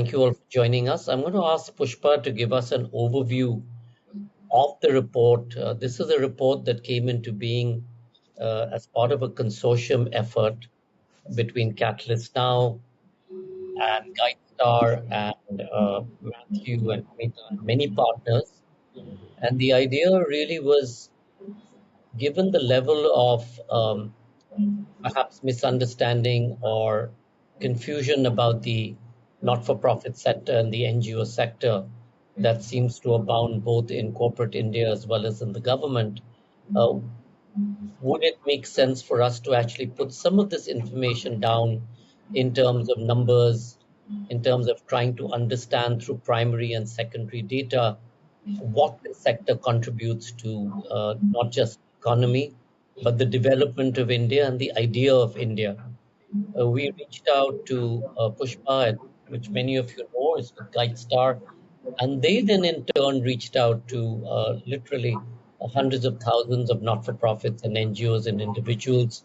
Thank you all for joining us. I'm going to ask Pushpa to give us an overview of the report. This is a report that came into being as part of a consortium effort between Catalyst Now and GuideStar and Matthew and Amita and many partners. And the idea really was, given the level of perhaps misunderstanding or confusion about the not for profit sector and the NGO sector that seems to abound both in corporate India as well as in the government. Uh, would it make sense for us to actually put some of this information down in terms of numbers, in terms of trying to understand through primary and secondary data what the sector contributes to not just economy, but the development of India and the idea of India? We reached out to Pushpa, which many of you know is with GuideStar, and they then in turn reached out to literally hundreds of thousands of not-for-profits and NGOs and individuals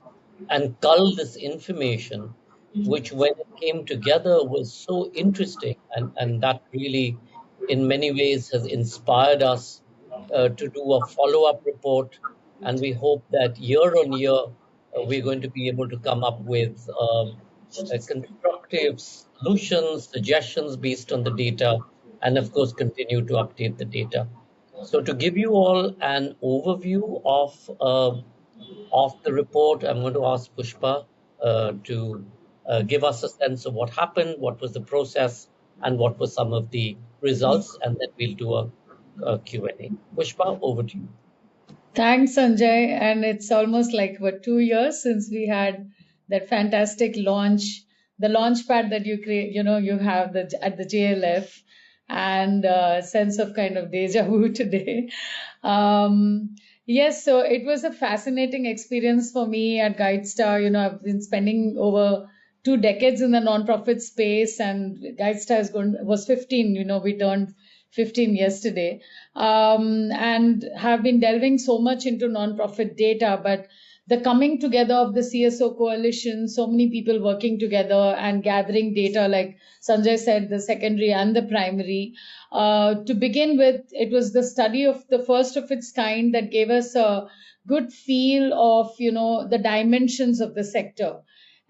and culled this information, which when it came together was so interesting. And that really, in many ways, has inspired us to do a follow-up report. And we hope that year on year, we're going to be able to come up with constructive solutions, suggestions based on the data, and of course, continue to update the data. So, to give you all an overview of the report, I'm going to ask Pushpa to give us a sense of what happened, what was the process, and what were some of the results, and then we'll do a Q&A. Pushpa, over to you. Thanks, Sanjay. And it's almost like 2 years since we had that fantastic launch, the launch pad that you create, you have at the JLF, and sense of kind of deja vu today. Yes, so it was a fascinating experience for me at GuideStar. I've been spending over 2 decades in the nonprofit space, and GuideStar was 15. We turned 15 yesterday, and have been delving so much into nonprofit data. But the coming together of the CSO coalition, so many people working together and gathering data, like Sanjay said, the secondary and the primary. To begin with, it was the study of the first of its kind that gave us a good feel of, the dimensions of the sector.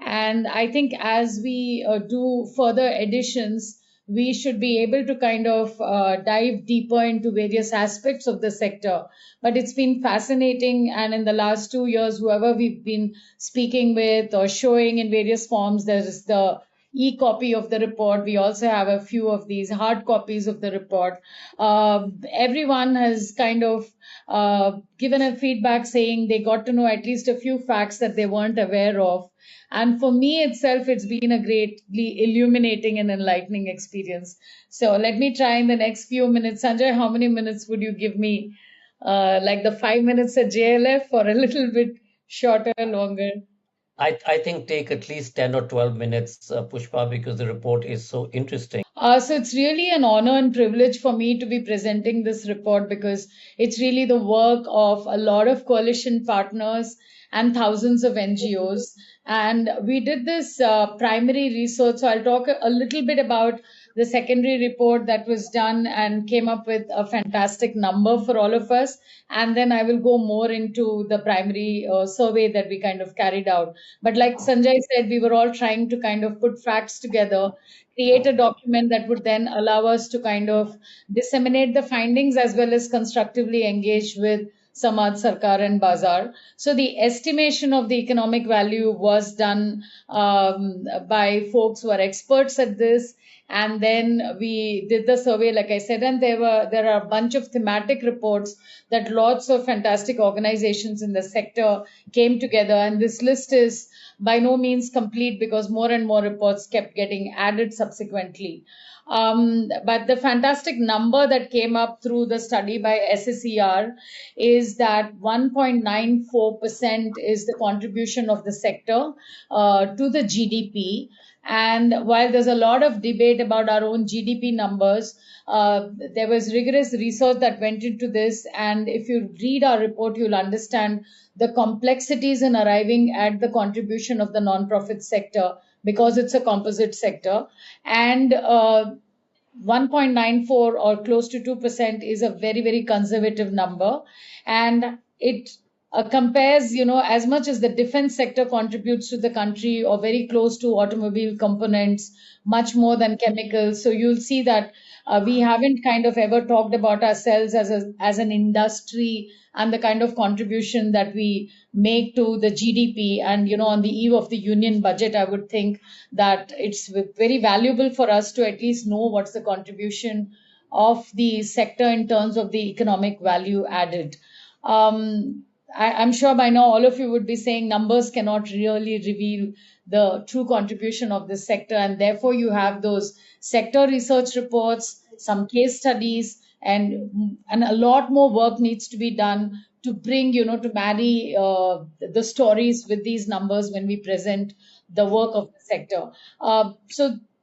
And I think as we do further editions, we should be able to kind of dive deeper into various aspects of the sector. But it's been fascinating. And in the last 2 years, whoever we've been speaking with or showing in various forms, there is the e-copy of the report. We also have a few of these hard copies of the report. Everyone has kind of given a feedback saying they got to know at least a few facts that they weren't aware of. And for me itself, it's been a greatly illuminating and enlightening experience. So let me try in the next few minutes. Sanjay, how many minutes would you give me? Like the 5 minutes at JLF, or a little bit shorter, longer? I think take at least 10 or 12 minutes, Pushpa, because the report is so interesting. So it's really an honor and privilege for me to be presenting this report, because it's really the work of a lot of coalition partners and thousands of NGOs. And we did this primary research. So I'll talk a little bit about the secondary report that was done and came up with a fantastic number for all of us. And then I will go more into the primary survey that we kind of carried out. But like Sanjay said, we were all trying to kind of put facts together, create a document that would then allow us to kind of disseminate the findings as well as constructively engage with Samaj, Sarkar and Bazaar. So the estimation of the economic value was done by folks who are experts at this. And then we did the survey, like I said, and there are a bunch of thematic reports that lots of fantastic organizations in the sector came together. And this list is by no means complete, because more and more reports kept getting added subsequently. But the fantastic number that came up through the study by SSER is that 1.94% is the contribution of the sector to the GDP. And while there's a lot of debate about our own GDP numbers, there was rigorous research that went into this. And if you read our report, you'll understand the complexities in arriving at the contribution of the nonprofit sector because it's a composite sector. And 1.94 or close to 2% is a very, very conservative number. And it compares, as much as the defense sector contributes to the country or very close to automobile components, much more than chemicals. So you'll see that we haven't kind of ever talked about ourselves as an industry and the kind of contribution that we make to the GDP. And, on the eve of the union budget, I would think that it's very valuable for us to at least know what's the contribution of the sector in terms of the economic value added. I'm sure by now all of you would be saying numbers cannot really reveal the true contribution of this sector, and therefore you have those sector research reports, some case studies, and a lot more work needs to be done to bring, to marry the stories with these numbers when we present the work of the sector.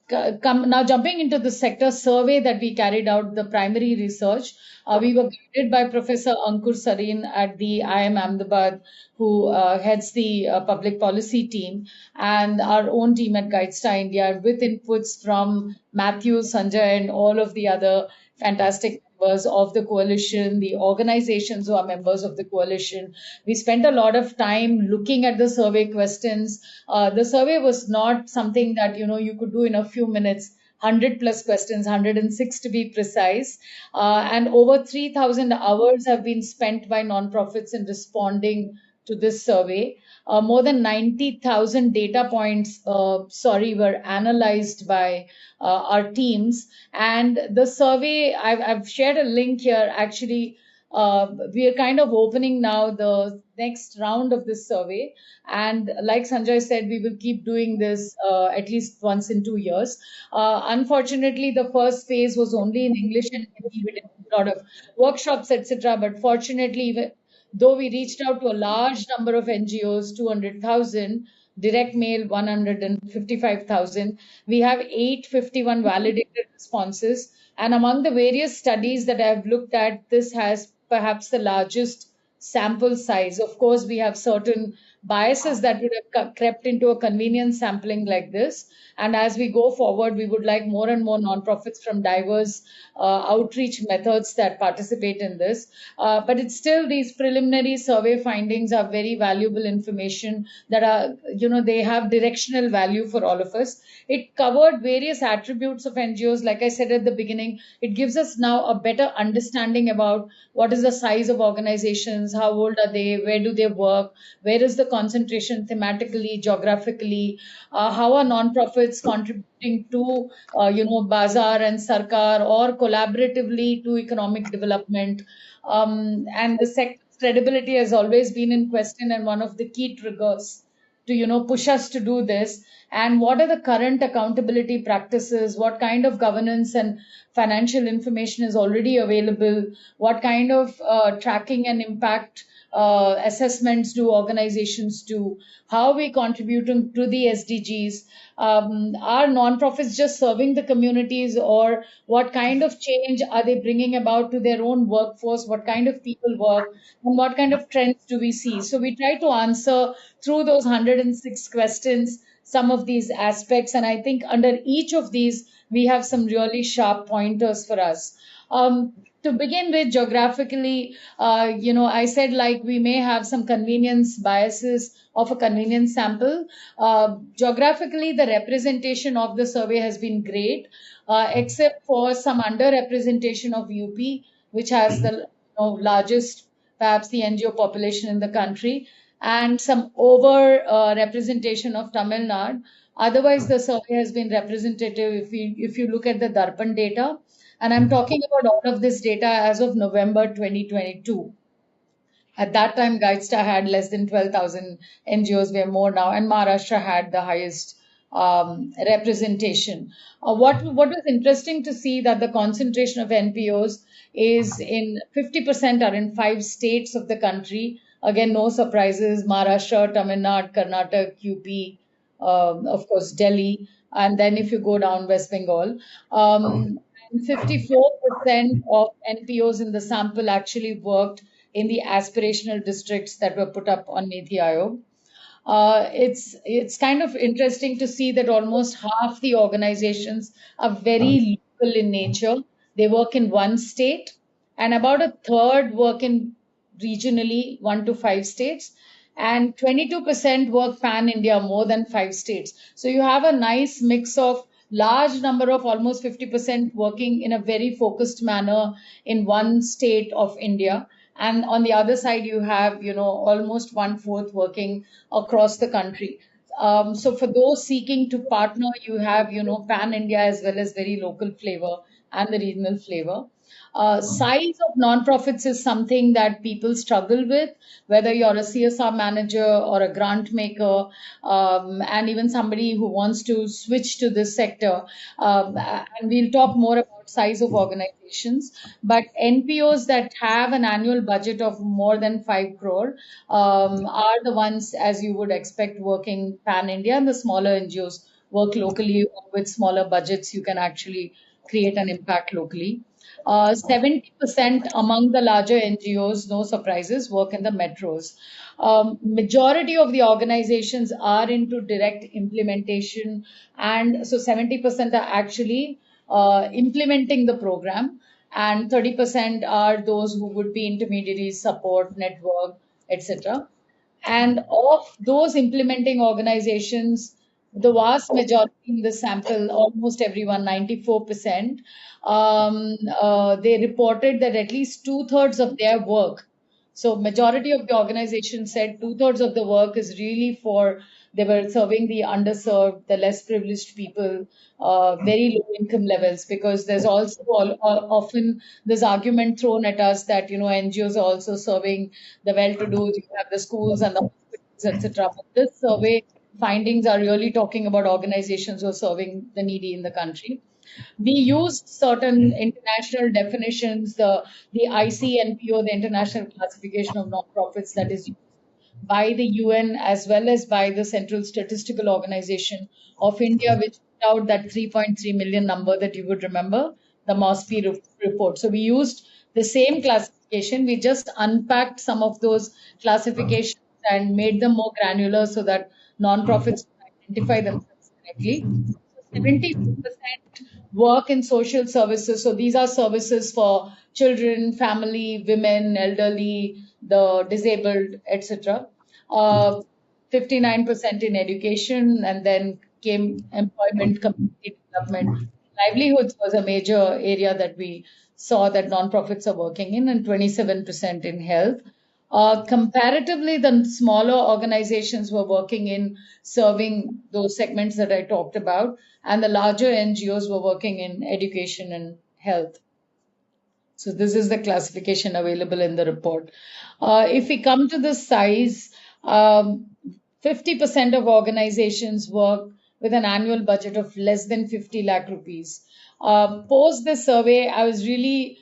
Now jumping into the sector survey that we carried out, the primary research, we were guided by Professor Ankur Sareen at the IIM Ahmedabad, who heads the public policy team, and our own team at GuideStar India, with inputs from Matthew, Sanjoy, and all of the other fantastic members of the coalition, the organizations who are members of the coalition. We spent a lot of time looking at the survey questions. The survey was not something that, you could do in a few minutes. 100 plus questions, 106 to be precise. And over 3,000 hours have been spent by nonprofits in responding to this survey. More than 90,000 data points, were analyzed by our teams. And the survey, I've shared a link here. Actually, we are kind of opening now the next round of this survey. And like Sanjoy said, we will keep doing this at least once in 2 years. Unfortunately, the first phase was only in English and Hindi. We did a lot of workshops, etc. But fortunately, though we reached out to a large number of NGOs, 200,000, direct mail 155,000, we have 851 validated responses. And among the various studies that I've looked at, this has perhaps the largest sample size. Of course, we have certain biases that would have crept into a convenience sampling like this. And as we go forward, we would like more and more nonprofits from diverse outreach methods that participate in this. But it's still, these preliminary survey findings are very valuable information that are, they have directional value for all of us. It covered various attributes of NGOs. Like I said at the beginning, it gives us now a better understanding about what is the size of organizations, how old are they, where do they work, where is the concentration thematically, geographically, how are nonprofits contributing to, Bazaar and Sarkar, or collaboratively to economic development. And the sector's credibility has always been in question, and one of the key triggers to, push us to do this. And what are the current accountability practices? What kind of governance and financial information is already available? What kind of tracking and impact assessments do organizations do? How are we contributing to the SDGs? Are nonprofits just serving the communities, or what kind of change are they bringing about to their own workforce? What kind of people work, and what kind of trends do we see? So we try to answer through those 106 questions some of these aspects. And I think under each of these, we have some really sharp pointers for us. To begin with, geographically, I said, like, we may have some convenience biases of a convenience sample. Geographically, the representation of the survey has been great, except for some underrepresentation of UP, which has the largest, perhaps the NGO population in the country, and some over representation of Tamil Nadu. Otherwise, the survey has been representative if you look at the Darpan data. And I'm talking about all of this data as of November 2022. At that time, GuideStar had less than 12,000 NGOs. We are more now, and Maharashtra had the highest representation. What was interesting to see that the concentration of NPOs is in 50% are in 5 states of the country. Again, no surprises: Maharashtra, Tamil Nadu, Karnataka, UP, of course, Delhi, and then if you go down, West Bengal. 54% of NPOs in the sample actually worked in the aspirational districts that were put up on Niti Aayog. It's kind of interesting to see that almost half the organizations are very local in nature. They work in one state, and about a third work in regionally, 1 to 5 states, and 22% work pan India, more than 5 states. So you have a nice mix of large number of almost 50% working in a very focused manner in one state of India. And on the other side, you have, almost one-fourth working across the country. So for those seeking to partner, you have, pan India as well as very local flavor and the regional flavor. Size of nonprofits is something that people struggle with, whether you're a CSR manager or a grant maker, and even somebody who wants to switch to this sector. And we'll talk more about size of organizations. But NPOs that have an annual budget of more than 5 crore are the ones, as you would expect, working pan India, and the smaller NGOs work locally with smaller budgets. You can actually create an impact locally. 70% among the larger NGOs, no surprises, work in the metros. Majority of the organizations are into direct implementation, and so 70% are actually implementing the program, and 30% are those who would be intermediaries, support, network, etc. And of those implementing organizations, the vast majority in the sample, almost everyone, 94%, they reported that at least two-thirds of their work, so majority of the organization said two-thirds of the work is really for, they were serving the underserved, the less privileged people, very low income levels, because there's also often this argument thrown at us that, NGOs are also serving the well-to-do, you have the schools and the hospitals, etc. But this survey findings are really talking about organizations who are serving the needy in the country. We used certain international definitions, the ICNPO, the International Classification of Nonprofits, that is used by the UN as well as by the Central Statistical Organization of India, which put out that 3.3 million number that you would remember, the MOSPI report. So we used the same classification. We just unpacked some of those classifications and made them more granular so that nonprofits can identify themselves correctly. 70% work in social services. So these are services for children, family, women, elderly, the disabled, etc. 59% in education, and then came employment, community development. Livelihoods was a major area that we saw that nonprofits are working in, and 27% in health. Comparatively, the smaller organizations were working in serving those segments that I talked about, and the larger NGOs were working in education and health. So this is the classification available in the report. If we come to the size, 50% of organizations work with an annual budget of less than 50 lakh rupees. Post this survey, I was really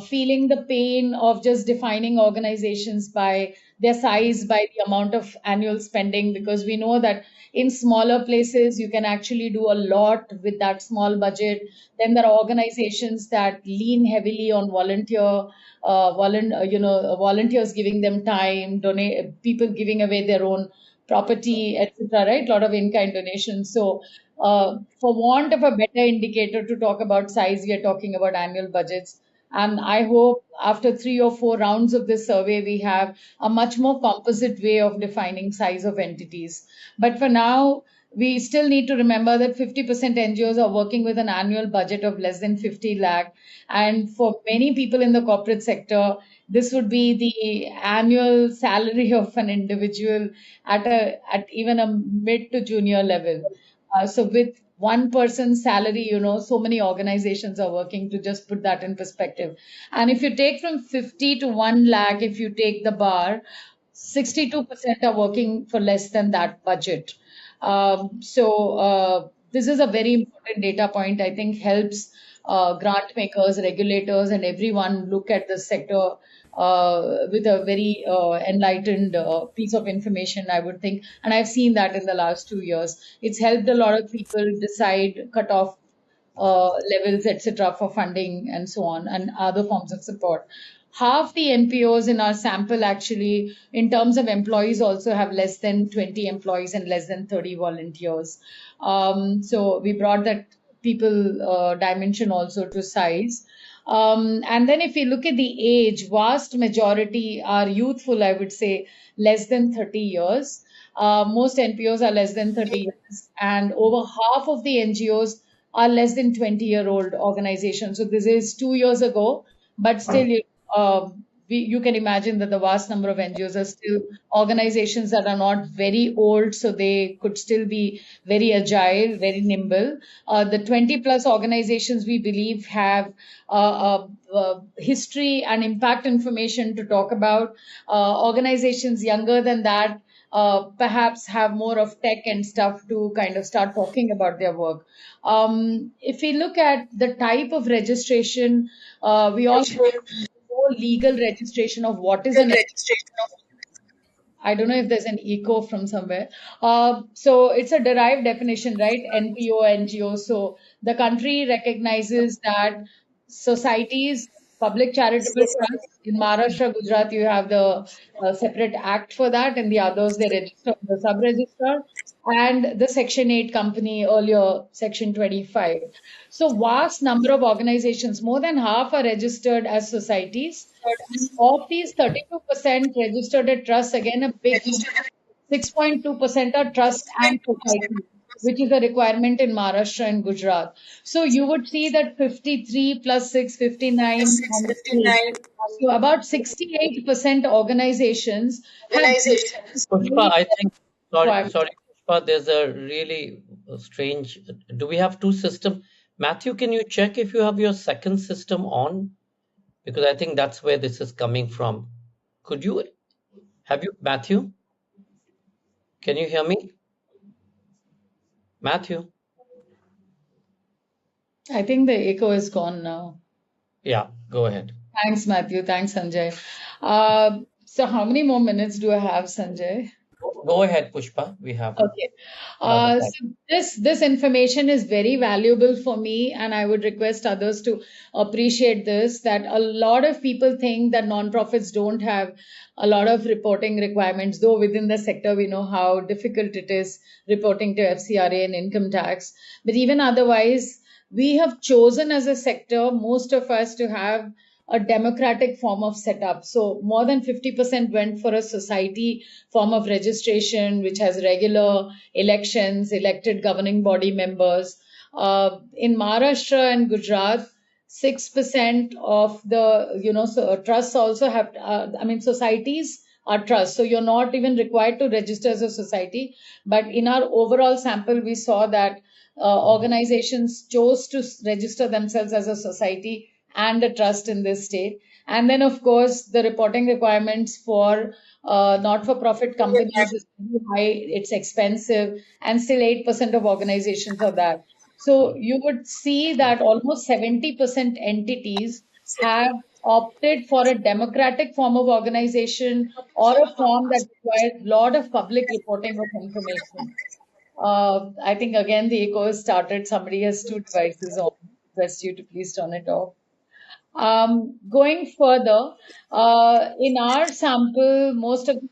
feeling the pain of just defining organizations by their size, by the amount of annual spending, because we know that in smaller places you can actually do a lot with that small budget. Then there are organizations that lean heavily on volunteers giving them time, donate, people giving away their own property, etc. Right, a lot of in-kind donations. So, for want of a better indicator to talk about size, we are talking about annual budgets. And I hope after 3 or 4 rounds of this survey, we have a much more composite way of defining size of entities. But for now, we still need to remember that 50% NGOs are working with an annual budget of less than 50 lakh. And for many people in the corporate sector, this would be the annual salary of an individual at even a mid to junior level. So with one person's salary, so many organizations are working, to just put that in perspective. And if you take from 50 to 1 lakh, if you take the bar, 62% are working for less than that budget. This is a very important data point, I think helps grant makers, regulators, and everyone look at the sector with a very enlightened piece of information, I would think. And I've seen that in the last 2 years. It's helped a lot of people decide cutoff levels, etc., for funding and so on, and other forms of support. half the NPOs in our sample actually, in terms of employees, also have less than 20 employees and less than 30 volunteers. So we brought that people dimension also to size. And then if you look at the age, vast majority are youthful, I would say, less than 30 years. Most NPOs are less than 30 years, and over half of the NGOs are less than 20-year-old organizations. So this is 2 years ago, but still, you can imagine that the vast number of NGOs are still organizations that are not very old, so they could still be very agile, very nimble. The 20 plus organizations we believe have history and impact information to talk about. Organizations younger than that perhaps have more of tech and stuff to kind of start talking about their work. If we look at the type of registration, we also legal registration of what is an, I don't know if there's an echo from somewhere. So it's a derived definition, right? NPO, NGO. So the country recognizes that societies, public charitable trusts, in Maharashtra, Gujarat, you have the separate act for that, and the others they register on the sub-register, and the Section 8 company earlier, Section 25. So vast number of organizations, more than half are registered as societies. Of these 32% registered at trust, again a big 6.2% are trust and society, which is a requirement in Maharashtra and Gujarat. So you would see that 53 plus 6, 59, and 8. So about 68% organizations have Pushpa, I think, required. sorry, Pushpa, there's a really strange. Do we have two systems? Matthew, can you check if you have your second system on? Because I think that's where this is coming from. Could you, Matthew? Can you hear me? Matthew? I think the echo is gone now. Yeah, go ahead. Thanks, Matthew. Thanks, Sanjay. So how many more minutes do I have, Sanjay? Go ahead, Pushpa. We have Okay. another time. So this information is very valuable for me, and I would request others to appreciate this. That a lot of people think that nonprofits don't have a lot of reporting requirements, though within the sector we know how difficult it is reporting to FCRA and income tax. But even otherwise, we have chosen as a sector, most of us, to have a democratic form of setup. So more than 50% went for a society form of registration, which has regular elections, elected governing body members. In Maharashtra and Gujarat, 6% of the, trusts also have, societies are trusts. So you're not even required to register as a society. But in our overall sample, we saw that organizations chose to register themselves as a society and a trust in this state. And then, of course, the reporting requirements for not-for-profit companies is very high, it's expensive, and still 8% of organizations are that. So you would see that almost 70% entities have opted for a democratic form of organization or a form that requires a lot of public reporting of information. I think again the echo has started. Somebody has two devices on. Request you to please turn it off. Going further, in our sample, most of the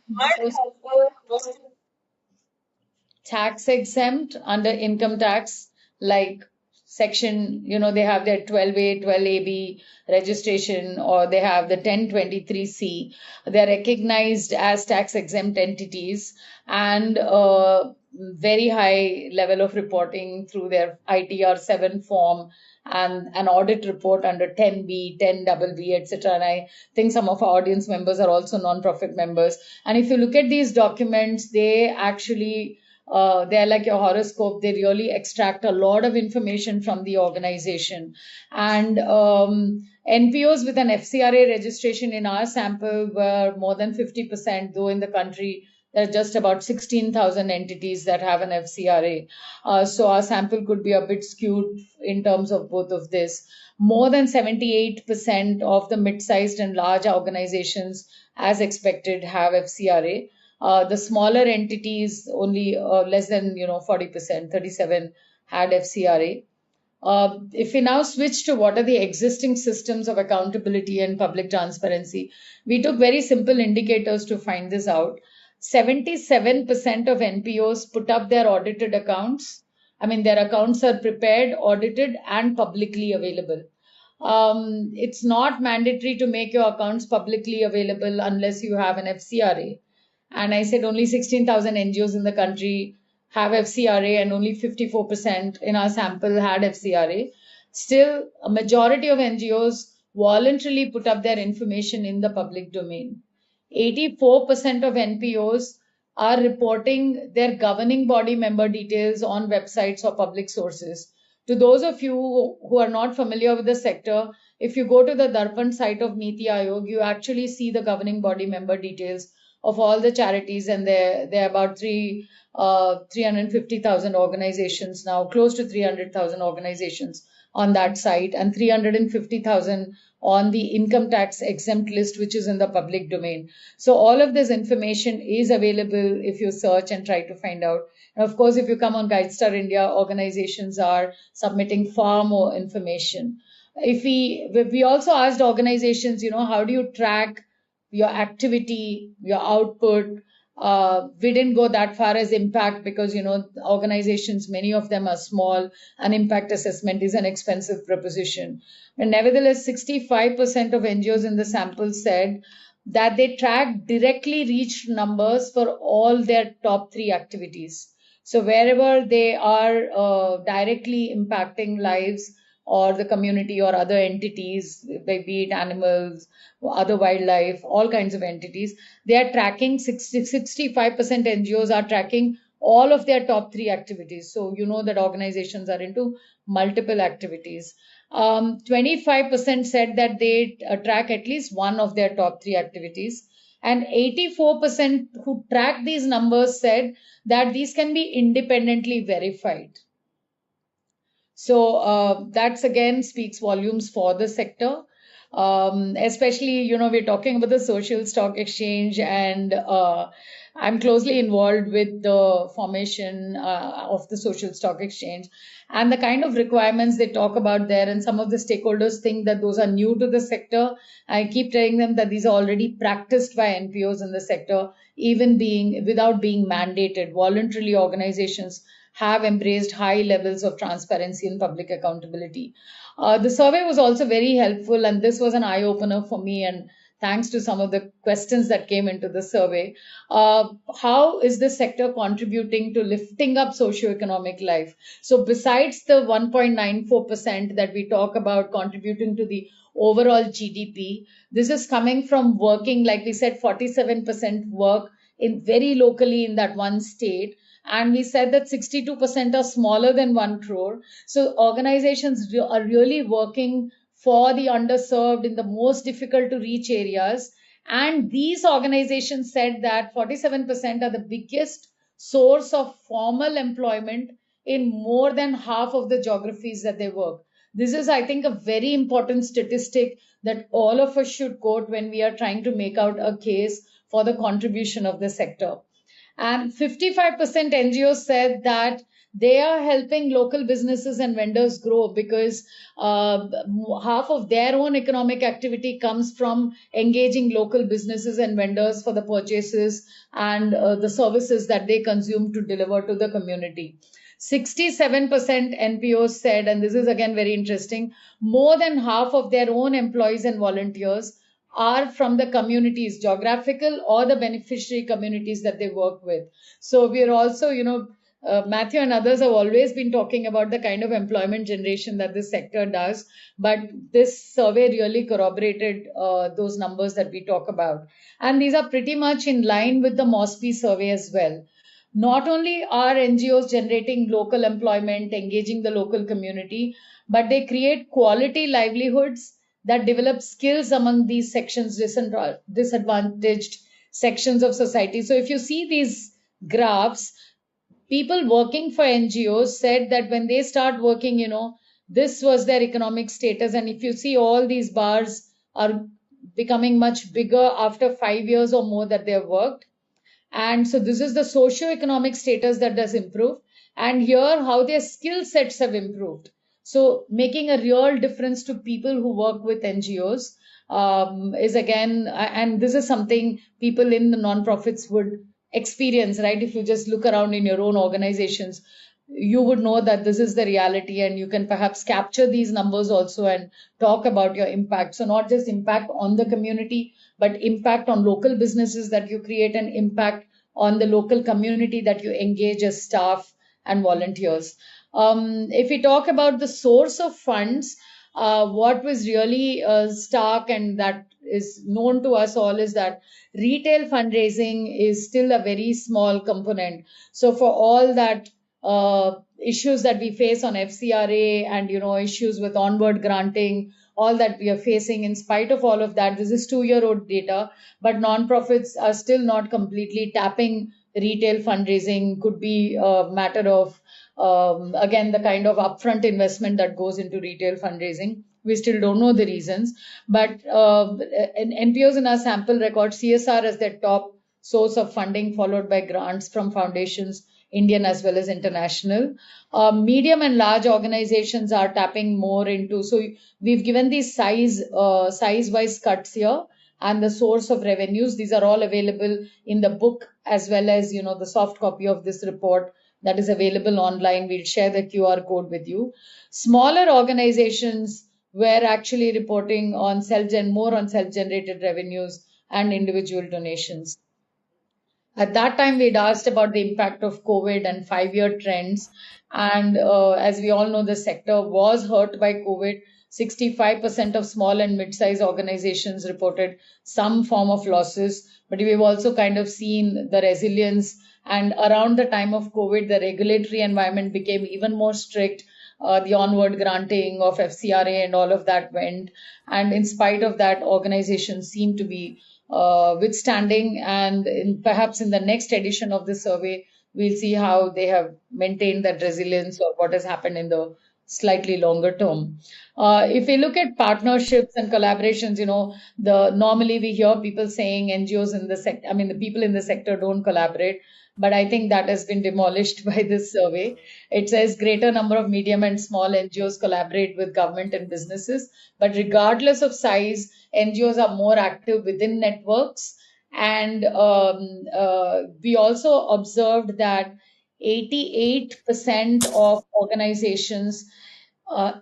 tax exempt under income tax, like section, they have their 12A, 12AB registration, or they have the 1023C. They're recognized as tax exempt entities and very high level of reporting through their ITR 7 form and an audit report under 10B, 10BB, etc. And I think some of our audience members are also non-profit members. And if you look at these documents, they actually they're like your horoscope. They really extract a lot of information from the organization. And NPOs with an FCRA registration in our sample were more than 50%, though in the country there are just about 16,000 entities that have an FCRA. So our sample could be a bit skewed in terms of both of this. More than 78% of the mid-sized and large organizations, as expected, have FCRA. The smaller entities, only less than 40%, 37 had FCRA. If we now switch to what are the existing systems of accountability and public transparency, we took very simple indicators to find this out. 77% of NPOs put up their audited accounts. I mean, their accounts are prepared, audited, and publicly available. It's not mandatory to make your accounts publicly available unless you have an FCRA. And I said only 16,000 NGOs in the country have FCRA and only 54% in our sample had FCRA. Still, a majority of NGOs voluntarily put up their information in the public domain. 84% of NPOs are reporting their governing body member details on websites or public sources. To those of you who are not familiar with the sector, if you go to the Darpan site of Niti Aayog, you actually see the governing body member details of all the charities, and there are about 350,000 organizations now, close to 300,000 organizations on that site, and 350,000 on the income tax exempt list, which is in the public domain. So all of this information is available if you search and try to find out. And of course, if you come on GuideStar India, organizations are submitting far more information. If we also asked organizations, how do you track your activity, your output? We didn't go that far as impact because, organizations, many of them are small, and impact assessment is an expensive proposition. But nevertheless, 65% of NGOs in the sample said that they track directly reached numbers for all their top 3 activities. So wherever they are directly impacting lives or the community or other entities, be it animals, other wildlife, all kinds of entities, they are tracking 65% NGOs are tracking all of their top 3 activities. So you know that organizations are into multiple activities. 25% said that they track at least one of their top 3 activities. And 84% who track these numbers said that these can be independently verified. So that's again speaks volumes for the sector. Especially, we're talking about the social stock exchange, and I'm closely involved with the formation of the social stock exchange and the kind of requirements they talk about there. And some of the stakeholders think that those are new to the sector. I keep telling them that these are already practiced by NPOs in the sector, even without being mandated. Voluntarily, organizations have embraced high levels of transparency and public accountability. The survey was also very helpful, and this was an eye-opener for me, and thanks to some of the questions that came into the survey. How is the sector contributing to lifting up socioeconomic life? So besides the 1.94% that we talk about contributing to the overall GDP, this is coming from working, like we said, 47% work in very locally in that one state. And we said that 62% are smaller than 1 crore. So organizations are really working for the underserved in the most difficult to reach areas. And these organizations said that 47% are the biggest source of formal employment in more than half of the geographies that they work. This is, I think, a very important statistic that all of us should quote when we are trying to make out a case for the contribution of the sector. And 55% NGOs said that they are helping local businesses and vendors grow because half of their own economic activity comes from engaging local businesses and vendors for the purchases and the services that they consume to deliver to the community. 67% NPOs said, and this is again very interesting, more than half of their own employees and volunteers are from the communities, geographical or the beneficiary communities that they work with. So we are also, Matthew and others have always been talking about the kind of employment generation that this sector does, but this survey really corroborated those numbers that we talk about. And these are pretty much in line with the MOSPI survey as well. Not only are NGOs generating local employment, engaging the local community, but they create quality livelihoods that develop skills among these sections, disadvantaged sections of society. So if you see these graphs, people working for NGOs said that when they start working, this was their economic status. And if you see all these bars are becoming much bigger after 5 years or more that they have worked. And so this is the socio-economic status that does improve. And here how their skill sets have improved. So making a real difference to people who work with NGOs is again, and this is something people in the nonprofits would experience, right? If you just look around in your own organizations, you would know that this is the reality, and you can perhaps capture these numbers also and talk about your impact. So not just impact on the community, but impact on local businesses that you create, and impact on the local community that you engage as staff and volunteers. If we talk about the source of funds, what was really stark and that is known to us all is that retail fundraising is still a very small component. So for all that issues that we face on FCRA and issues with onward granting, all that we are facing, in spite of all of that, this is 2-year-old data, but nonprofits are still not completely tapping retail fundraising. Could be a matter of again the kind of upfront investment that goes into retail fundraising. We still don't know the reasons, but NPOs in our sample record, CSR as their top source of funding, followed by grants from foundations, Indian as well as international. Medium and large organizations are tapping more into. So we've given these size-wise cuts here and the source of revenues. These are all available in the book as well as the soft copy of this report that is available online. We'll share the QR code with you. Smaller organizations were actually reporting on more on self-generated revenues and individual donations. At that time, we'd asked about the impact of COVID and 5-year trends. And as we all know, the sector was hurt by COVID. 65% of small and mid-sized organizations reported some form of losses. But we've also kind of seen the resilience. And around the time of COVID, the regulatory environment became even more strict. The onward granting of FCRA and all of that went. And in spite of that, organizations seem to be withstanding, and perhaps in the next edition of the survey, we'll see how they have maintained that resilience or what has happened in the slightly longer term. If we look at partnerships and collaborations, normally we hear people saying NGOs in the sector, I mean, the people in the sector don't collaborate. But I think that has been demolished by this survey. It says greater number of medium and small NGOs collaborate with government and businesses. But regardless of size, NGOs are more active within networks. And we also observed that 88% of organizations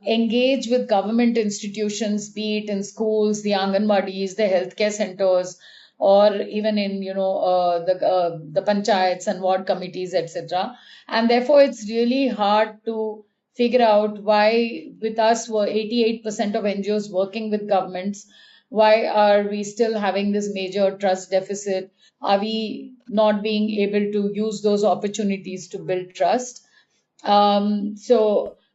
engage with government institutions, be it in schools, the Anganwadis, the healthcare centers, or even in the panchayats and ward committees, etc. And therefore, it's really hard to figure out why, with us, were 88% of NGOs working with governments, why are we still having this major trust deficit? Are we not being able to use those opportunities to build trust?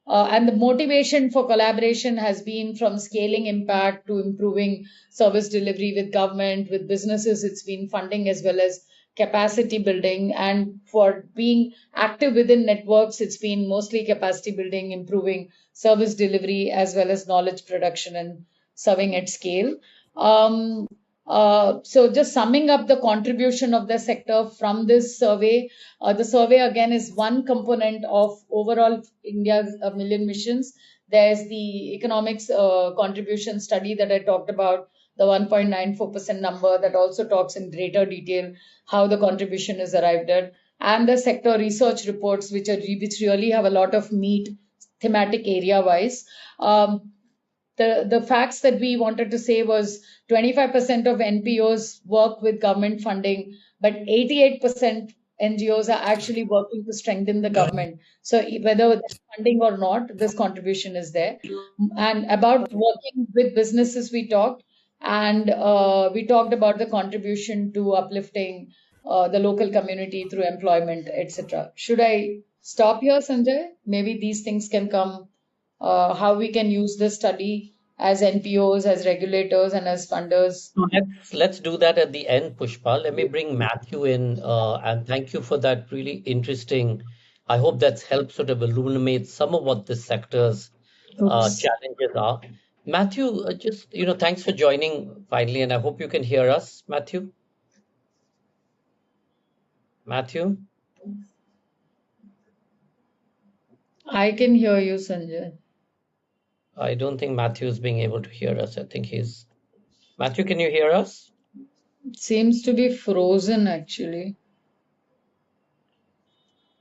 And the motivation for collaboration has been from scaling impact to improving service delivery with government, with businesses. It's been funding as well as capacity building. And for being active within networks, it's been mostly capacity building, improving service delivery, as well as knowledge production and serving at scale. So just summing up the contribution of the sector from this survey, the survey again is one component of overall India's million missions. There's the economics contribution study that I talked about, the 1.94% number that also talks in greater detail how the contribution is arrived at, and the sector research reports, which really have a lot of meat thematic area wise. The facts that we wanted to say was 25% of NPOs work with government funding, but 88% NGOs are actually working to strengthen the government. So whether there's funding or not, this contribution is there. And about working with businesses, we talked, and we talked about the contribution to uplifting the local community through employment, etc. Should I stop here, Sanjay? Maybe these things can come, how we can use this study as NPOs, as regulators, and as funders. So let's do that at the end, Pushpa. Let me bring Matthew in, and thank you for that really interesting. I hope that's helped sort of illuminate some of what this sector's Oops. challenges are. Matthew, just thanks for joining finally, and I hope you can hear us, Matthew. Matthew. I can hear you, Sanjay. I don't think Matthew is being able to hear us. I think he's... Matthew, can you hear us? It seems to be frozen actually.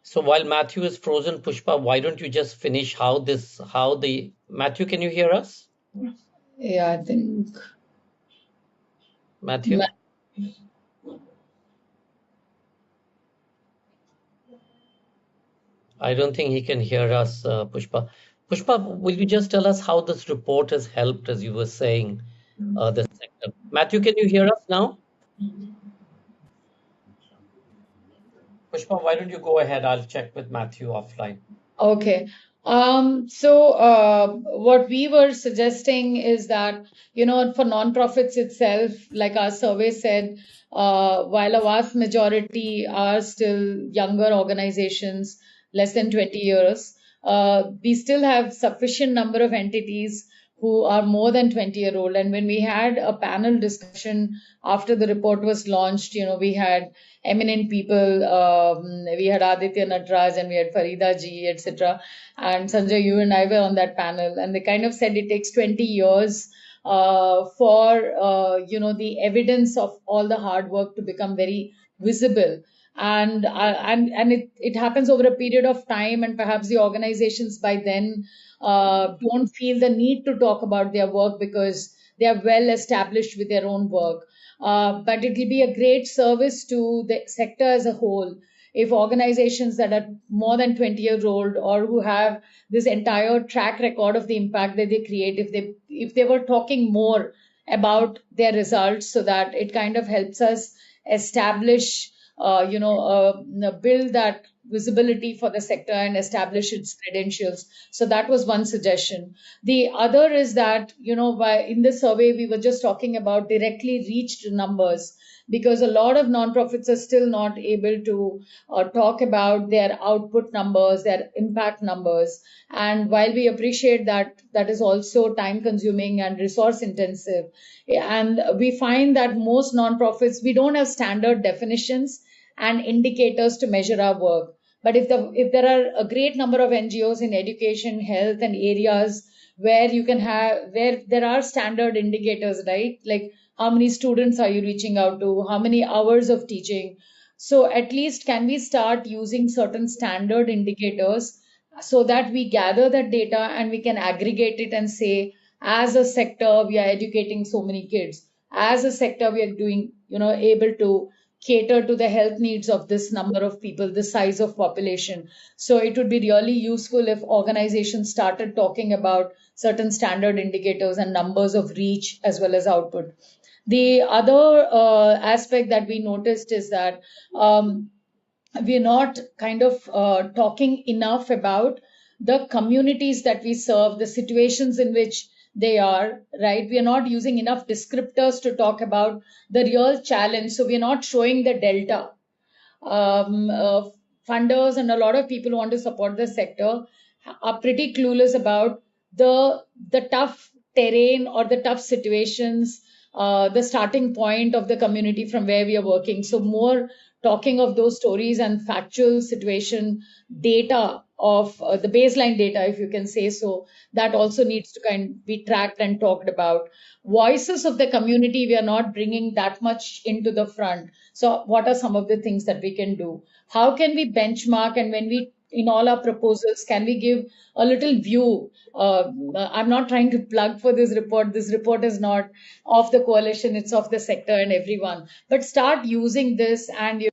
So while Matthew is frozen, Pushpa, why don't you just finish Matthew, can you hear us? Yeah, I think. Matthew? I don't think he can hear us, Pushpa. Pushpa, will you just tell us how this report has helped, as you were saying, the sector? Matthew, can you hear us now? Pushpa, why don't you go ahead? I'll check with Matthew offline. Okay. What we were suggesting is that, for nonprofits itself, like our survey said, while a vast majority are still younger organizations, less than 20 years, we still have sufficient number of entities who are more than 20-year-old. And when we had a panel discussion after the report was launched, we had eminent people. We had Aditya Natraj and we had Farida ji, etc. And Sanjay, you and I were on that panel, and they kind of said it takes 20 years for the evidence of all the hard work to become very visible. And it happens over a period of time, and perhaps the organizations by then don't feel the need to talk about their work because they are well established with their own work. But it will be a great service to the sector as a whole if organizations that are more than 20-year-old or who have this entire track record of the impact that they create, if they were talking more about their results, so that it kind of helps us establish, build that visibility for the sector and establish its credentials. So that was one suggestion. The other is that, in the survey, we were just talking about directly reached numbers, because a lot of nonprofits are still not able to talk about their output numbers, their impact numbers. And while we appreciate that, that is also time consuming and resource intensive. And we find that most nonprofits, we don't have standard definitions and indicators to measure our work. But if there are a great number of NGOs in education, health, and areas where where there are standard indicators, right? Like how many students are you reaching out to? How many hours of teaching? So at least can we start using certain standard indicators so that we gather that data and we can aggregate it and say, as a sector, we are educating so many kids. As a sector, we are doing, able to cater to the health needs of this number of people, this size of population. So it would be really useful if organizations started talking about certain standard indicators and numbers of reach as well as output. The other aspect that we noticed is that we're not kind of talking enough about the communities that we serve, the situations in which they are, right? We are not using enough descriptors to talk about the real challenge. So we're not showing the delta. Funders and a lot of people who want to support the sector are pretty clueless about the tough terrain or the tough situations, the starting point of the community from where we are working. So more talking of those stories and factual situation data of the baseline data, if you can say so, that also needs to kind of be tracked and talked about. Voices of the community, we are not bringing that much into the front. So what are some of the things that we can do? How can we benchmark? And when we, in all our proposals, can we give a little view? I'm not trying to plug for this report. This report is not of the coalition, it's of the sector and everyone. But start using this and,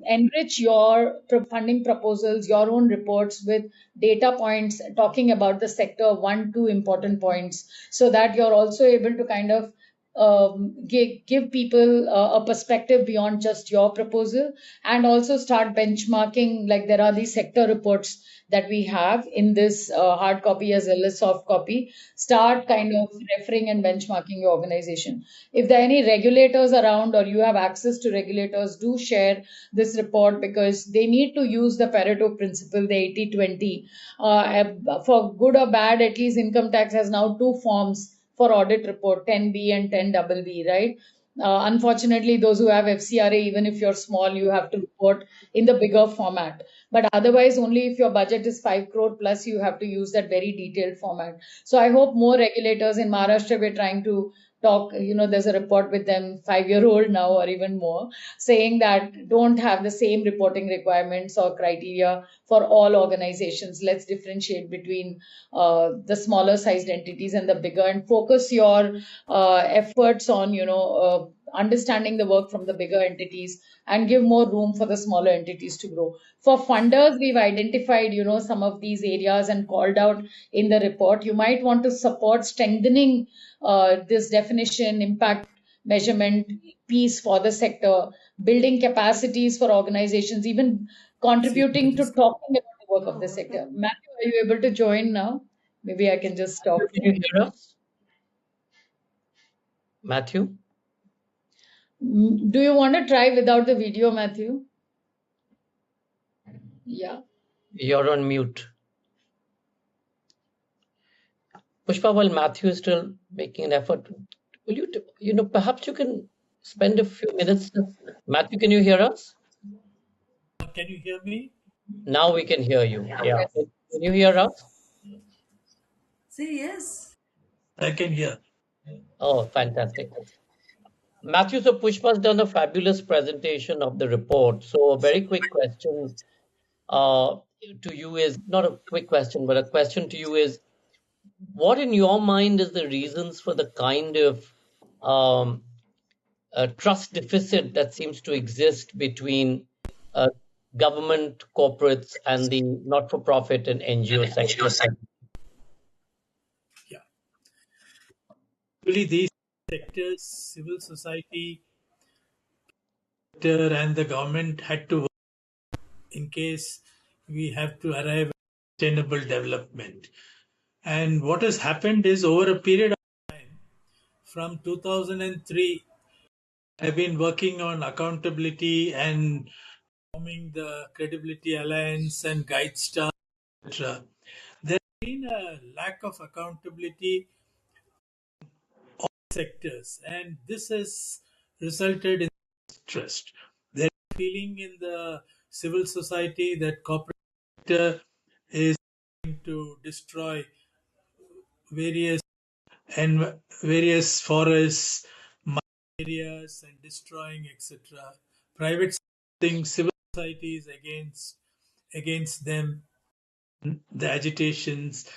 enrich your funding proposals, your own reports with data points talking about the sector, 1, 2 important points, so that you're also able to kind of give people a perspective beyond just your proposal, and also start benchmarking. Like there are these sector reports that we have in this hard copy as well as soft copy. Start kind of referring and benchmarking your organization. If there are any regulators around or you have access to regulators, do share this report, because they need to use the Pareto principle, the 80-20. For good or bad, at least income tax has now two forms for audit report, 10B and 10BB, right? Unfortunately, those who have FCRA, even if you're small, you have to report in the bigger format. But otherwise, only if your budget is 5 crore plus, you have to use that very detailed format. So I hope more regulators in Maharashtra, we're trying to talk, there's a report with them, 5-year-old now or even more, saying that don't have the same reporting requirements or criteria for all organizations. Let's differentiate between the smaller sized entities and the bigger, and focus your efforts on, understanding the work from the bigger entities, and give more room for the smaller entities to grow. For funders, we've identified, some of these areas and called out in the report. You might want to support strengthening this definition, impact measurement piece for the sector, building capacities for organizations, even contributing to talking about the work of the sector. Matthew, are you able to join now? Maybe I can just stop. Can you hear us, Matthew? Do you want to try without the video, Matthew? Yeah. You're on mute. Pushpa, while Matthew is still making an effort, will perhaps you can spend a few minutes. Matthew, can you hear us? Can you hear me? Now we can hear you. Yeah. Yes. Can you hear us? Say yes. I can hear. Oh, fantastic. Matthew, so Pushpa's done a fabulous presentation of the report. So a very quick question to you is, not a quick question, but a question to you is, what in your mind is the reasons for the kind of um, trust deficit that seems to exist between uh, government, corporates, and the not-for-profit and NGO sector? Yeah. Really, these sectors, civil society sector and the government had to work in case we have to arrive at sustainable development. And what has happened is over a period of time, from 2003, I've been working on accountability and forming the Credibility Alliance and Guide Star, etc. There's been a lack of accountability sectors, and this has resulted in trust. There's a feeling in the civil society that corporate sector is going to destroy various and various forests, areas, and destroying etc. Private thing, civil society is against them. The agitations.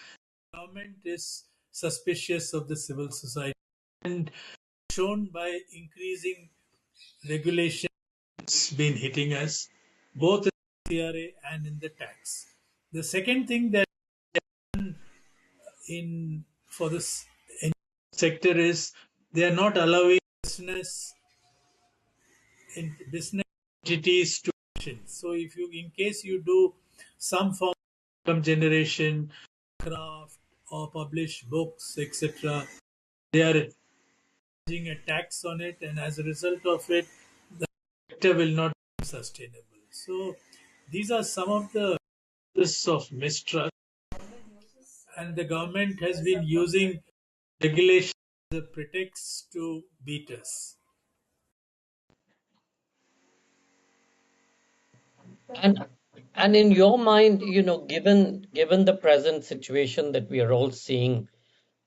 Government is suspicious of the civil society, and shown by increasing regulation been hitting us both in the CRA and in the tax. The second thing that in for this sector is they are not allowing business entities to function. So if you, in case you do some form of income generation, craft or publish books, etc., they are charging a tax on it, and as a result of it, the sector will not be sustainable. So these are some of the causes of mistrust, and the government has been using regulation as a pretext to beat us. And in your mind, given the present situation that we are all seeing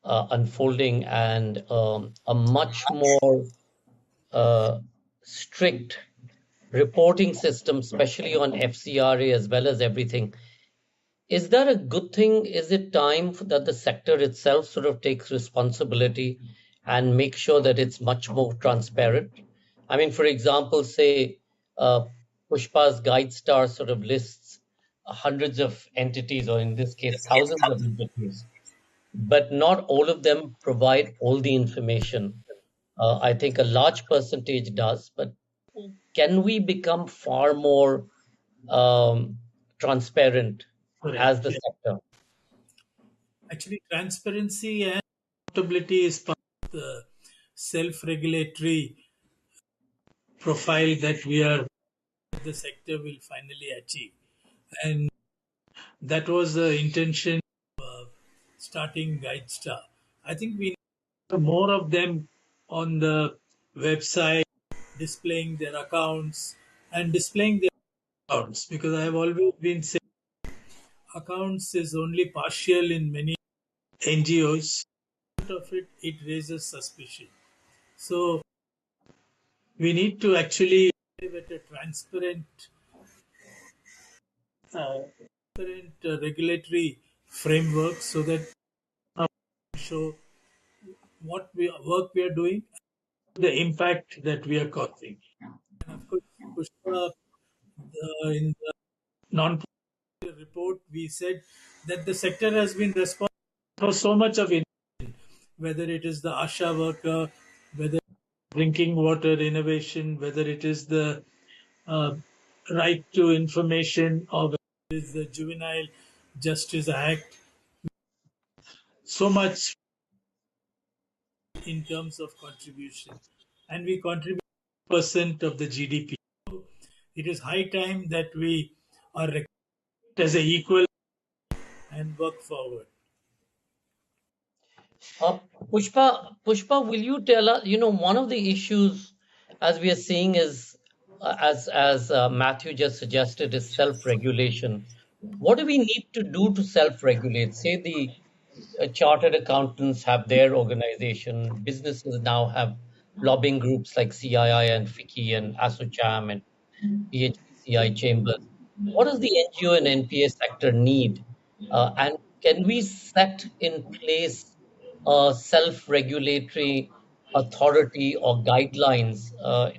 unfolding, and a much more strict reporting system, especially on FCRA as well as everything, is that a good thing? Is it time that the sector itself sort of takes responsibility and make sure that it's much more transparent? I mean, for example, say uh, Pushpa's Guide Star sort of lists hundreds of entities, or in this case, thousands of entities, but not all of them provide all the information. I think a large percentage does, but can we become far more transparent as the sector? Actually, transparency and accountability is part of the self-regulatory profile that the sector will finally achieve, and that was the intention of starting Guide Star. I think we need more of them on the website, displaying their accounts, and displaying their accounts, because I have always been saying accounts is only partial in many NGOs. Out of it, it raises suspicion. So we need to actually live at a uh, transparent regulatory framework, so that show what work we are doing, the impact that we are causing. And of course, Pushpa, in the non-profit report, we said that the sector has been responsible for so much of it, whether it is the ASHA worker, whether drinking water innovation, whether it is the uh, right to information, or whether it is the Juvenile Justice Act. So much in terms of contribution, and we contribute percent of the GDP. It is high time that we are recognized as a equal and work forward. Uh, Pushpa, will you tell us, one of the issues as we are seeing is, as Matthew just suggested, is self-regulation. What do we need to do to self-regulate? Say the chartered accountants have their organization, businesses now have lobbying groups like CII and FICCI and ASSOCHAM and PHPCI chambers. What does the NGO and NPA sector need? And can we set in place a self-regulatory authority or guidelines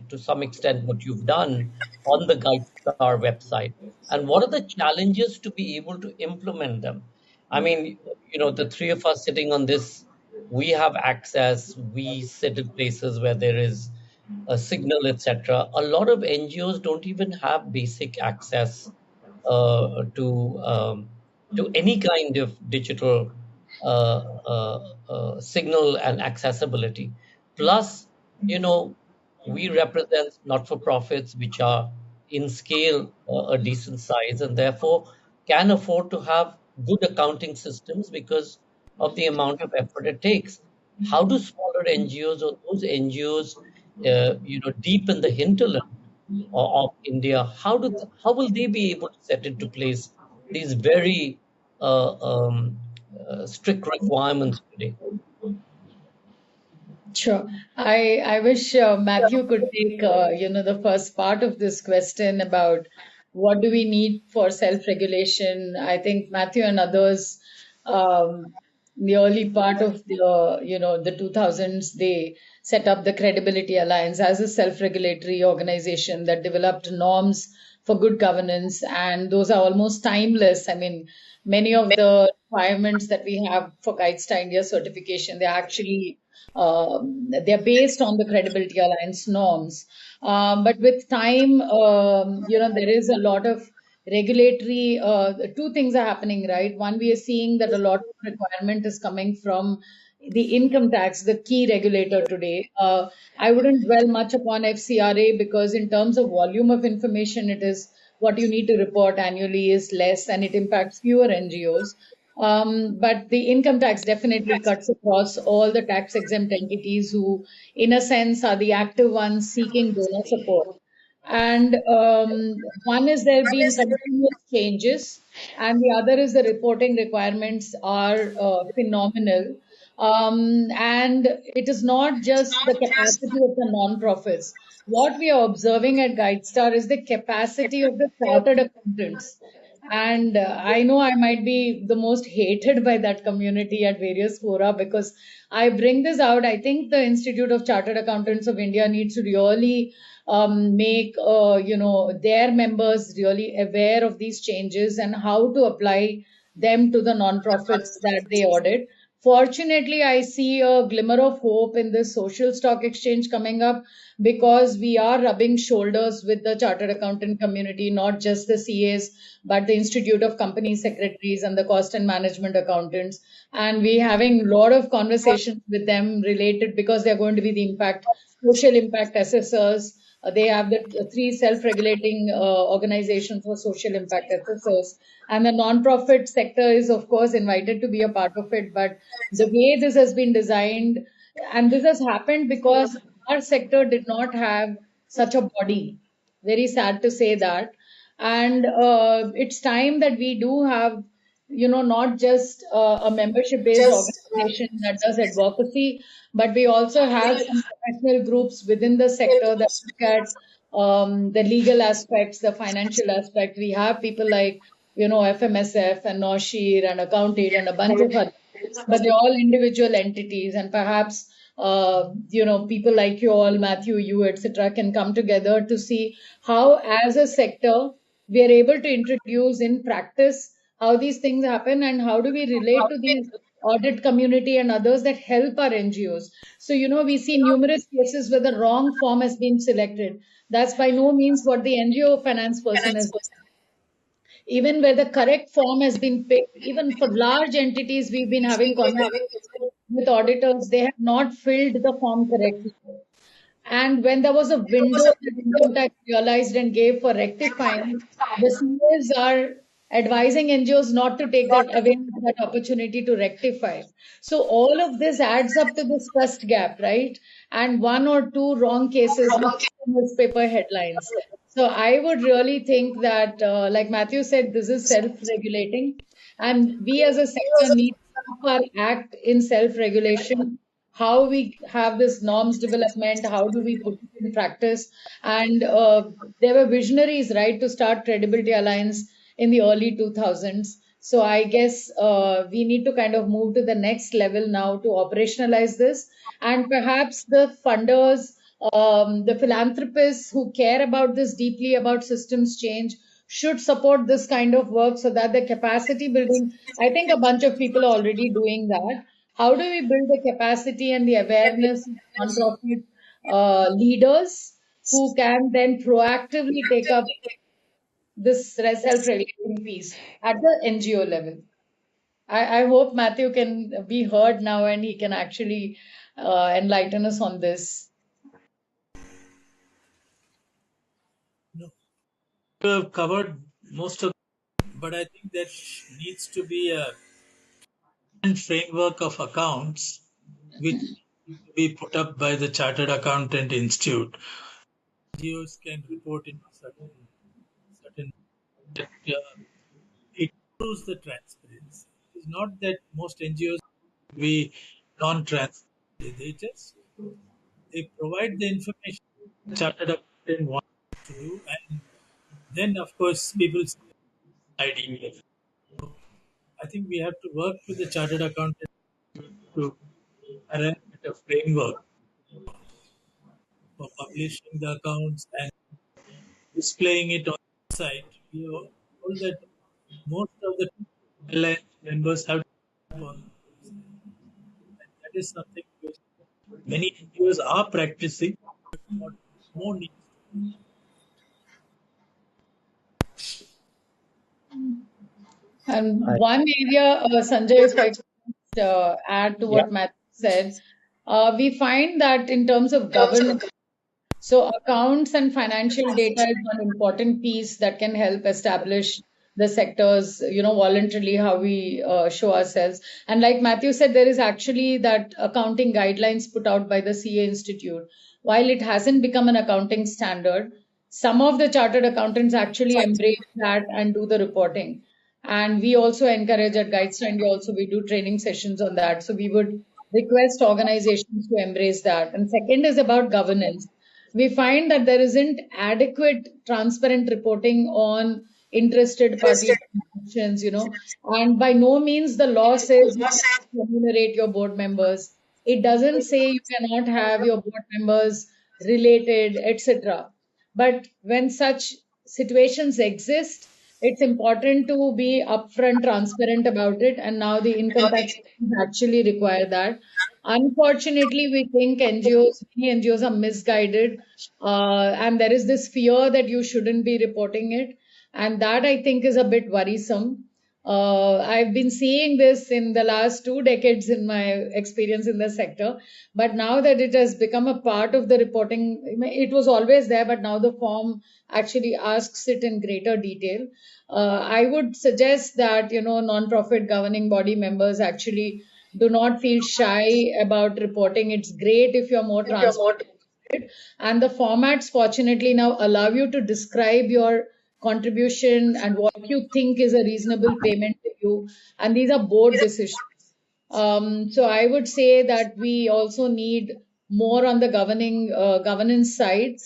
to some extent what you've done on the GuideStar website? And what are the challenges to be able to implement them? I mean, the three of us sitting on this, we have access, we sit in places where there is a signal, etc. A lot of NGOs don't even have basic access to any kind of digital signal and accessibility. Plus, you know, we represent not-for-profits which are in scale a decent size and therefore can afford to have good accounting systems because of the amount of effort it takes. How do smaller NGOs or those NGOs, deep in the hinterland of India, how will they be able to set into place these very uh, um, strict requirements today? Sure. I wish Matthew could take the first part of this question about what do we need for self-regulation. I think Matthew and others, in the early part of the 2000s, they set up the Credibility Alliance as a self-regulatory organization that developed norms for good governance, and those are almost timeless. I mean, many of the requirements that we have for GuideStar India certification, they're based on the Credibility Alliance norms. But with time, there is a lot of regulatory, two things are happening, right? One, we are seeing that a lot of requirement is coming from the income tax, the key regulator today. I wouldn't dwell much upon FCRA because in terms of volume of information, it is what you need to report annually is less and it impacts fewer NGOs. But the income tax definitely cuts across all the tax exempt entities who, in a sense, are the active ones seeking donor support. And one is there been continuous changes, and the other is the reporting requirements are phenomenal. And it is not just the capacity of the non-profits. What we are observing at GuideStar is the capacity of the chartered accountants. And I know I might be the most hated by that community at various fora because I bring this out. I think the Institute of Chartered Accountants of India needs to really make their members really aware of these changes and how to apply them to the non-profits that they audit. Fortunately, I see a glimmer of hope in this social stock exchange coming up because we are rubbing shoulders with the chartered accountant community, not just the CAs, but the Institute of Company Secretaries and the cost and management accountants. And we're having a lot of conversations with them related because they're going to be the social impact assessors. They have the three self-regulating organizations for social impact assessors. And the non-profit sector is, of course, invited to be a part of it. But the way this has been designed, and this has happened because our sector did not have such a body. Very sad to say that. And it's time that we do have, not just a membership-based organization that does advocacy, but we also have some professional groups within the sector that look at the legal aspects, the financial aspect. We have people like, FMSF and Noshir and Accounted and a bunch of others, but they're all individual entities, and perhaps people like you all, Matthew, you, etc., can come together to see how, as a sector, we are able to introduce in practice how these things happen and how do we relate to the audit community and others that help our NGOs. So, we see numerous cases where the wrong form has been selected. That's by no means what the NGO finance person has done. Even where the correct form has been picked, even for large entities, we've been having conversations with auditors, they have not filled the form correctly. And when there was a window that income tax realized and gave for rectifying, the CAs are advising NGOs not to take that away that opportunity to rectify. So all of this adds up to this trust gap, right? And one or two wrong cases with newspaper headlines. So I would really think that, like Matthew said, this is self-regulating, and we as a sector need to up our act in self-regulation, how we have this norms development, how do we put it in practice. And there were visionaries, right, to start Credibility Alliance in the early 2000s. So I guess we need to kind of move to the next level now to operationalize this. And perhaps the funders, the philanthropists who care about this deeply, about systems change, should support this kind of work so that the capacity building, I think a bunch of people are already doing that. How do we build the capacity and the awareness of nonprofit leaders who can then proactively take up this self-regulating piece at the NGO level? I hope Matthew can be heard now and he can actually enlighten us on this. No, we have covered most of, but I think there needs to be a framework of accounts which need to be put up by the Chartered Accountant Institute. NGOs can report in certain it improves the transparency. It is not that most NGOs be non-transparent. They provide the information the Chartered Accountant wants to do, and then of course people say ID. I think we have to work with the Chartered Accountant to arrive at a framework for publishing the accounts and displaying it on the site. We are told that most of the alliance members have to on the website. And that is something which many NGOs are practicing, but more needs to be. And one area, Sanjay, if I could add to Yeah. what Matthew said, we find that in terms of governance, so accounts and financial data is one important piece that can help establish the sectors, voluntarily how we show ourselves. And like Matthew said, there is actually that accounting guidelines put out by the CA Institute. While it hasn't become an accounting standard, some of the chartered accountants actually embrace that and do the reporting. And we also encourage at Guides to India also, we do training sessions on that. So we would request organizations to embrace that. And second is about governance. We find that there isn't adequate transparent reporting on interested party transactions, and by no means the law says you cannot remunerate your board members. It doesn't say you cannot have your board members related, etc. But when such situations exist, it's important to be upfront, transparent about it. And now the income tax actually require that. Unfortunately, we think many NGOs are misguided, and there is this fear that you shouldn't be reporting it, and that I think is a bit worrisome. I've been seeing this in the last 2 decades in my experience in the sector, but now that it has become a part of the reporting, it was always there, but now the form actually asks it in greater detail. I would suggest that, non-profit governing body members actually do not feel shy about reporting. It's great if you're more transparent. it. And the formats fortunately now allow you to describe your contribution and what you think is a reasonable payment to you. And these are board decisions. So I would say that we also need more on the governance side,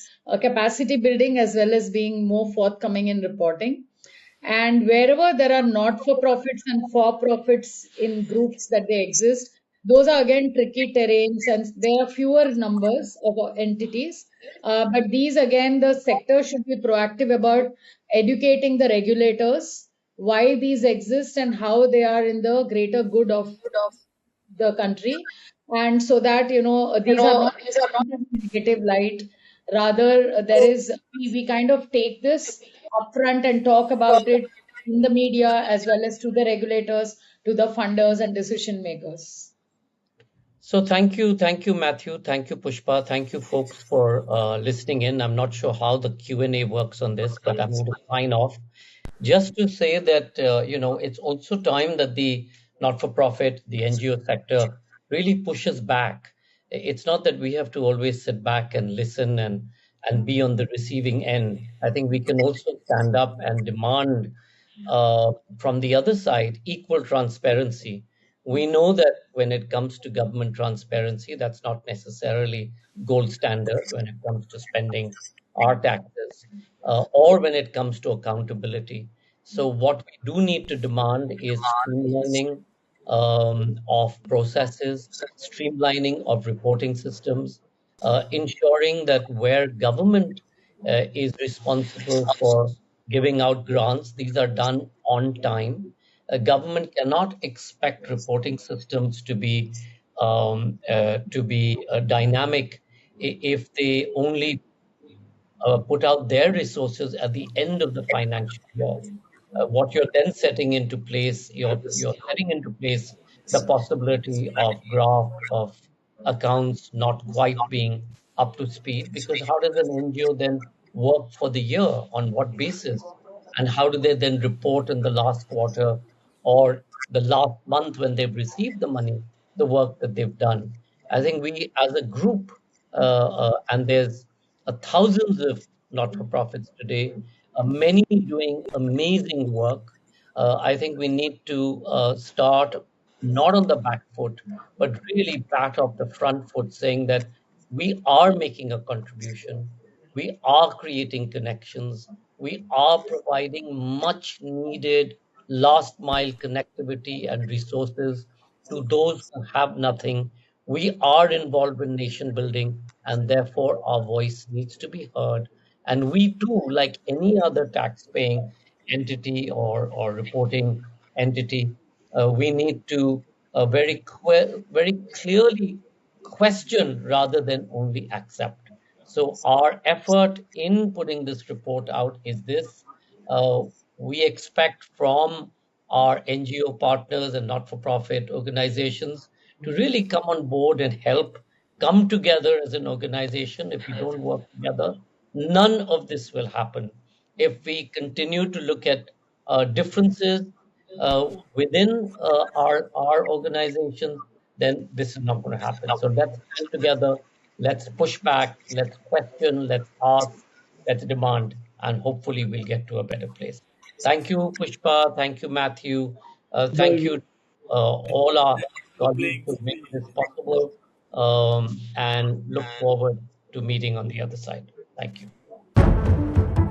capacity building as well as being more forthcoming in reporting. And wherever there are not-for-profits and for-profits in groups that they exist, those are again tricky terrains and there are fewer numbers of entities. But these again, the sector should be proactive about educating the regulators why these exist and how they are in the greater good of the country. And so that, these are not in a negative light. Rather, there is, we kind of take this upfront and talk about it in the media as well as to the regulators, to the funders and decision makers. So thank you, Matthew, thank you, Pushpa, thank you, folks, for listening in. I'm not sure how the Q&A works on this, but I'm going to sign off. Just to say that, it's also time that the not-for-profit, the NGO sector really pushes back. It's not that we have to always sit back and listen and be on the receiving end. I think we can also stand up and demand from the other side equal transparency. We know that when it comes to government transparency, that's not necessarily gold standard when it comes to spending our taxes, or when it comes to accountability. So, what we do need to demand is streamlining of processes, streamlining of reporting systems, ensuring that where government is responsible for giving out grants, these are done on time. A government cannot expect reporting systems to be dynamic if they only put out their resources at the end of the financial year. What you're then setting into place, you're setting into place the possibility of graft of accounts not quite being up to speed. Because how does an NGO then work for the year? On what basis? And how do they then report in the last quarter or the last month when they've received the money, the work that they've done? I think we as a group, and there's thousands of not-for-profits today, many doing amazing work. I think we need to start not on the back foot, but really pat off the front foot, saying that we are making a contribution, we are creating connections, we are providing much needed last mile connectivity and resources to those who have nothing. We are involved in nation building, and therefore our voice needs to be heard. And we too, like any other tax-paying entity or reporting entity, we need to very clearly question rather than only accept. So our effort in putting this report out is this. Uh, we expect from our NGO partners and not-for-profit organizations to really come on board and help come together as an organization. If we don't work together, none of this will happen. If we continue to look at differences within our organizations, then this is not going to happen. So let's stand together, let's push back, let's question, let's ask, let's demand, and hopefully we'll get to a better place. Thank you, Pushpa. Thank you, Matthew. Thank you, all our colleagues playing who made free. this possible, and look forward to meeting on the other side. Thank you.